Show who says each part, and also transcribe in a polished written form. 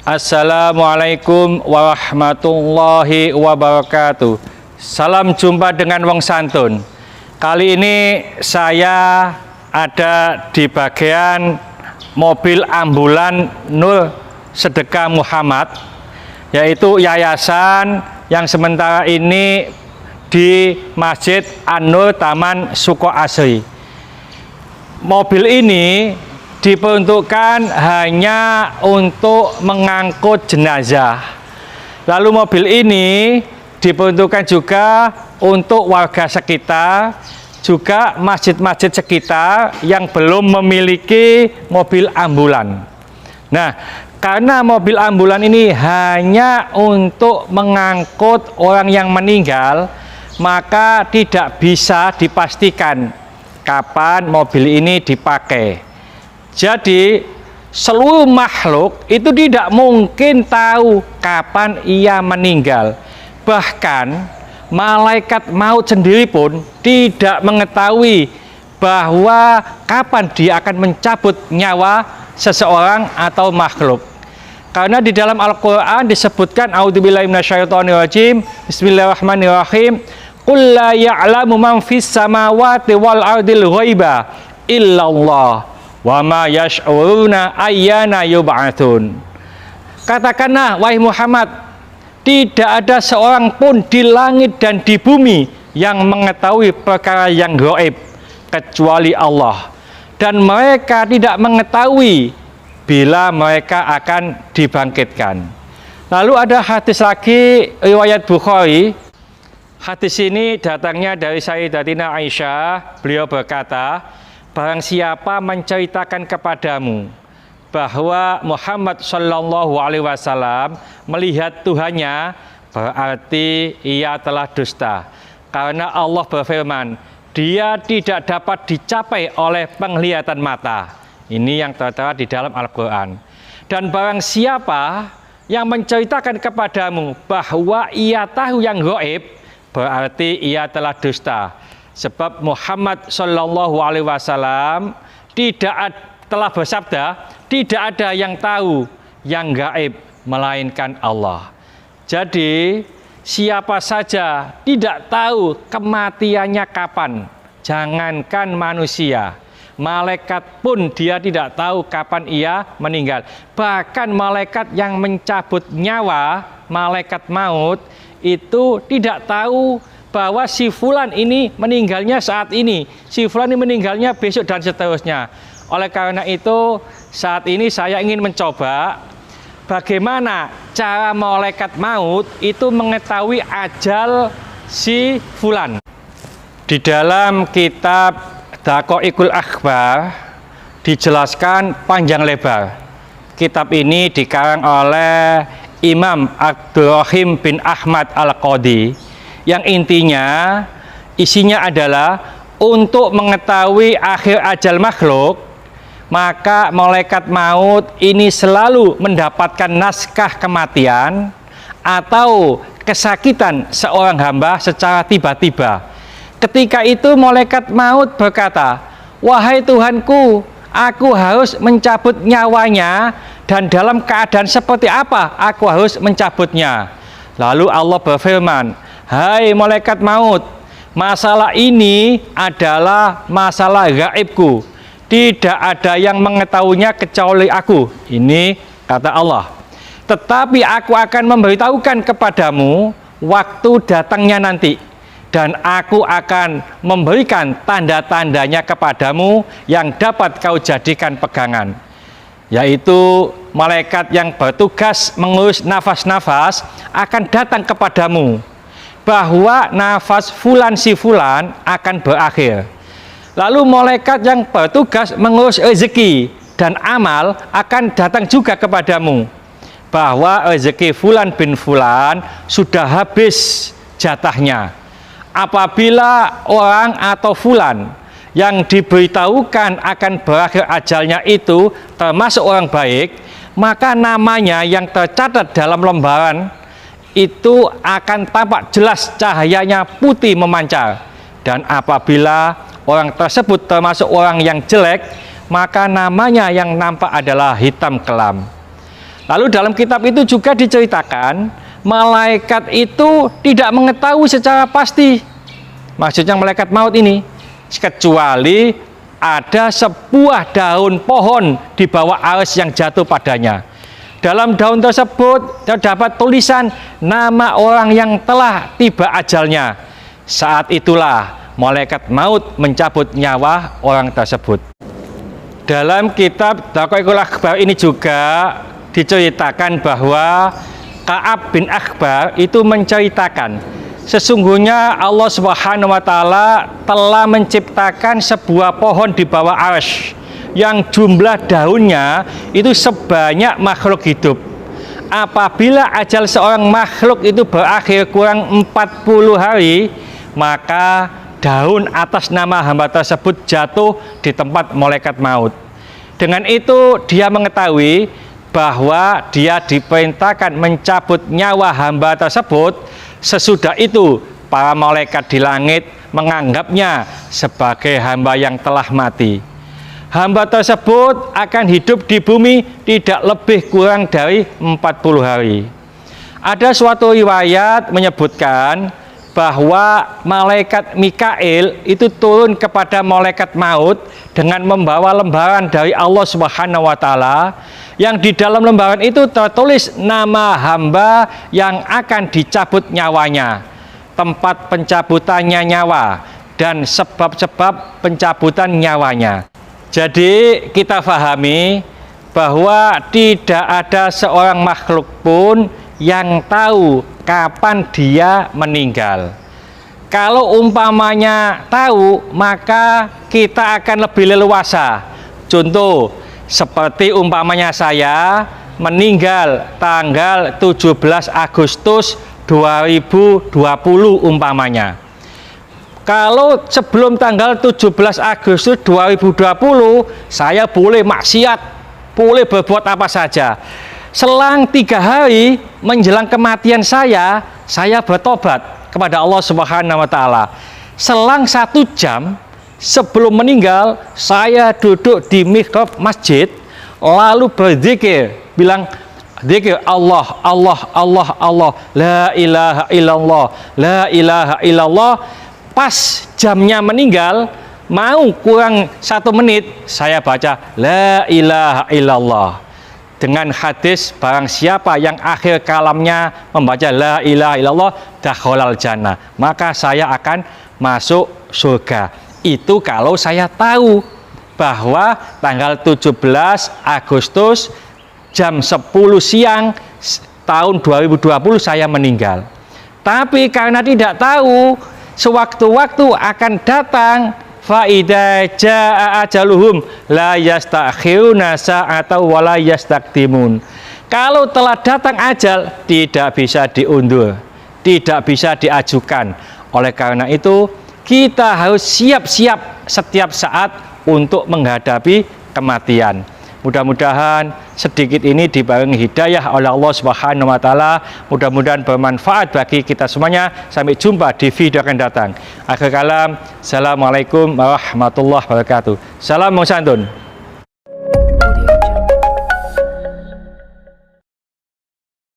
Speaker 1: Assalamualaikum warahmatullahi wabarakatuh. Salam jumpa dengan wong santun. Kali ini saya ada di bagian mobil ambulan Nur Sedekah Muhammad, yaitu yayasan yang sementara ini di Masjid An-Nur Taman Suko Asri. Mobil ini diperuntukkan hanya untuk mengangkut jenazah. Lalu mobil ini diperuntukkan juga untuk warga sekitar, juga masjid-masjid sekitar yang belum memiliki mobil ambulan. Nah, karena mobil ambulan ini hanya untuk mengangkut orang yang meninggal, maka tidak bisa dipastikan kapan mobil ini dipakai. Jadi seluruh makhluk itu tidak mungkin tahu kapan ia meninggal. Bahkan malaikat maut sendiri pun tidak mengetahui bahwa kapan dia akan mencabut nyawa seseorang atau makhluk. Karena di dalam Al-Quran disebutkan, a'udzubillahi minasyaitonirrajim, bismillahirrahmanirrahim, qul la ya'lamu man fis samawati wal ardil ghaiba illallah wa ma yash'uruna ayyana yub'atsun. Katakanlah, wahai Muhammad, tidak ada seorang pun di langit dan di bumi yang mengetahui perkara yang gaib kecuali Allah, dan mereka tidak mengetahui bila mereka akan dibangkitkan. Lalu ada hadis lagi riwayat Bukhari. Hadis ini datangnya dari Sayyidatina Aisyah. Beliau berkata, barang siapa menceritakan kepadamu bahwa Muhammad Shallallahu Alaihi Wasallam melihat Tuhannya, berarti ia telah dusta. Karena Allah berfirman, dia tidak dapat dicapai oleh penglihatan mata. Ini yang tertera di dalam Al-Quran. Dan barang siapa yang menceritakan kepadamu bahwa ia tahu yang gaib, berarti ia telah dusta. Sebab Muhammad Shallallahu Alaihi Wasallam telah bersabda, tidak ada yang tahu yang gaib melainkan Allah. Jadi siapa saja tidak tahu kematiannya kapan, jangankan manusia, malaikat pun dia tidak tahu kapan ia meninggal. Bahkan malaikat yang mencabut nyawa, malaikat maut, itu tidak tahu bahwa si fulan ini meninggalnya saat ini, si fulan ini meninggalnya besok, dan seterusnya. Oleh karena itu, saat ini saya ingin mencoba bagaimana cara malaikat maut itu mengetahui ajal si fulan. Di dalam kitab Daqaiqul Akhbar dijelaskan panjang lebar. Kitab ini dikarang oleh Imam Abdurrahim bin Ahmad Al-Qadi, yang intinya isinya adalah untuk mengetahui akhir ajal makhluk, maka malaikat maut ini selalu mendapatkan naskah kematian atau kesakitan seorang hamba secara tiba-tiba. Ketika itu malaikat maut berkata, wahai Tuhanku, aku harus mencabut nyawanya, dan dalam keadaan seperti apa aku harus mencabutnya? Lalu Allah berfirman, hai malaikat maut, masalah ini adalah masalah gaibku. Tidak ada yang mengetahuinya kecuali aku. Ini kata Allah. Tetapi aku akan memberitahukan kepadamu waktu datangnya nanti. Dan aku akan memberikan tanda-tandanya kepadamu yang dapat kau jadikan pegangan. Yaitu malaikat yang bertugas mengurus nafas-nafas akan datang kepadamu, bahwa nafas fulan si fulan akan berakhir. Lalu malaikat yang bertugas mengurus rezeki dan amal akan datang juga kepadamu, bahwa rezeki fulan bin fulan sudah habis jatahnya. Apabila orang atau fulan yang diberitahukan akan berakhir ajalnya itu termasuk orang baik, maka namanya yang tercatat dalam lembaran itu akan tampak jelas, cahayanya putih memancar. Dan apabila orang tersebut termasuk orang yang jelek, maka namanya yang nampak adalah hitam kelam. Lalu dalam kitab itu juga diceritakan malaikat itu tidak mengetahui secara pasti, maksudnya malaikat maut ini, kecuali ada sebuah daun pohon di bawah arsy yang jatuh padanya. Dalam daun tersebut terdapat tulisan nama orang yang telah tiba ajalnya. Saat itulah malaikat maut mencabut nyawa orang tersebut. Dalam kitab Daqaiqul Akhbar ini juga diceritakan bahwa Ka'ab bin Akhbar itu menceritakan sesungguhnya Allah Subhanahu wa taala telah menciptakan sebuah pohon di bawah arsy yang jumlah daunnya itu sebanyak makhluk hidup. Apabila ajal seorang makhluk itu berakhir kurang 40 hari, maka daun atas nama hamba tersebut jatuh di tempat malaikat maut. Dengan itu dia mengetahui bahwa dia diperintahkan mencabut nyawa hamba tersebut. Sesudah itu para malaikat di langit menganggapnya sebagai hamba yang telah mati. Hamba tersebut akan hidup di bumi tidak lebih kurang dari 40 hari. Ada suatu riwayat menyebutkan bahwa malaikat Mikail itu turun kepada malaikat maut dengan membawa lembaran dari Allah Subhanahu wa taala, yang di dalam lembaran itu tertulis nama hamba yang akan dicabut nyawanya, tempat pencabutannya nyawa, dan sebab-sebab pencabutan nyawanya. Jadi kita pahami bahwa tidak ada seorang makhluk pun yang tahu kapan dia meninggal. Kalau umpamanya tahu, maka kita akan lebih leluasa. Contoh, seperti umpamanya saya meninggal tanggal 17 Agustus 2020 umpamanya. Kalau sebelum tanggal 17 Agustus 2020, saya boleh maksiat, boleh berbuat apa saja. Selang 3 hari menjelang kematian saya bertobat kepada Allah Subhanahu wa taala. Selang 1 jam sebelum meninggal, saya duduk di mihrab masjid, lalu berzikir, bilang zikir Allah, Allah, Allah, Allah, la ilaha illallah, la ilaha illallah. Pas jamnya meninggal, mau kurang 1 menit, saya baca la ilaha illallah. Dengan hadis barang siapa yang akhir kalamnya membaca la ilaha illallah dakhalal jannah, maka saya akan masuk surga. Itu kalau saya tahu bahwa tanggal 17 Agustus jam 10 siang tahun 2020 saya meninggal. Tapi karena tidak tahu, sewaktu-waktu akan datang, fa idza jaa ajaluhum la yastakhiruna sa'atan wa la yastaqdimun. Kalau telah datang ajal, tidak bisa diundur, tidak bisa diajukan. Oleh karena itu, kita harus siap-siap setiap saat untuk menghadapi kematian. Mudah-mudahan sedikit ini dibarengi hidayah oleh Allah Subhanahu wa taala. Mudah-mudahan bermanfaat bagi kita semuanya. Sampai jumpa di video akan datang. Akhir kalam, assalamualaikum warahmatullahi wabarakatuh. Salam Wong Santun.